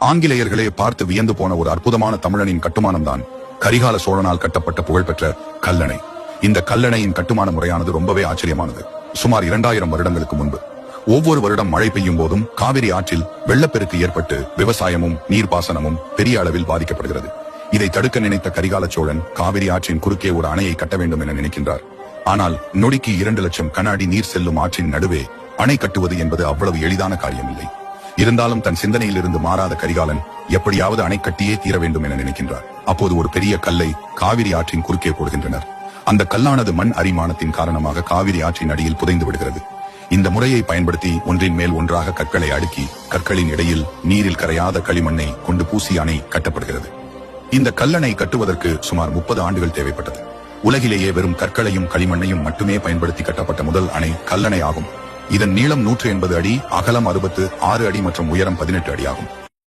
ஆங்கிலேயர்களே பார்த்து வியந்து போன ஒரு அற்புதமான தமிழனின் கட்டுமானம்தான் கரிகால சோழனால் கட்டப்பட்ட புகழ்பெற்ற கல்லணை. இந்த கல்லணையின் கட்டுமான முறையானது ரொம்பவே ஆச்சரியமானது. சுமார் 2000 வருடங்களுக்கு முன்பு ஒவ்வொரு வருடம் மழை பெய்யும் போதும் காவிரி ஆற்றில் வெள்ளப்பெருக்கு ஏற்பட்டு விவசாயமும் நீர்ப்பாசனமும் பெரிய அளவில் பாதிக்கப்படுகிறது. இதை தடுக்க நினைத்த கரிகால சோழன் காவிரி ஆற்றின் குறுக்கே ஒரு அணையை கட்ட வேண்டும் என நினைக்கின்றார். ஆனால் நொடிக்கு 2 லட்சம் கன அடி நீர் செல்லும் ஆற்றின் நடுவே அணை கட்டுவது என்பது அவ்வளவு எளிதான காரியமில்லை. இருந்தாலும் தன் சிந்தனையில் இருந்து மாறாத கரிகாலன் எப்படியாவது அணை கட்டியே தீர வேண்டும் என நினைக்கின்றார். அப்போது ஒரு பெரிய கல்லை காவிரி ஆற்றின் குறுக்கே போடுகின்றனர். அந்த கல்லானது மண் அரிமானத்தின் காரணமாக காவிரி ஆற்றின் அடியில் புதைந்து விடுகிறது. இந்த முறையை பயன்படுத்தி ஒன்றின் மேல் ஒன்றாக கற்களை அடுக்கி கற்களின் இடையில் நீரில் கரையாத களிமண்ணை கொண்டு பூசி அணை கட்டப்படுகிறது. இந்த கல்லணை கட்டுவதற்கு சுமார் 30 ஆண்டுகள் தேவைப்பட்டது. உலகிலேயே வெறும் கற்களையும் களிமண்ணையும் மட்டுமே பயன்படுத்தி கட்டப்பட்ட முதல் அணை கல்லணை ஆகும். இதன் நீளம் 180 அடி, அகலம் 66 அடி மற்றும் உயரம் 18 அடி ஆகும்.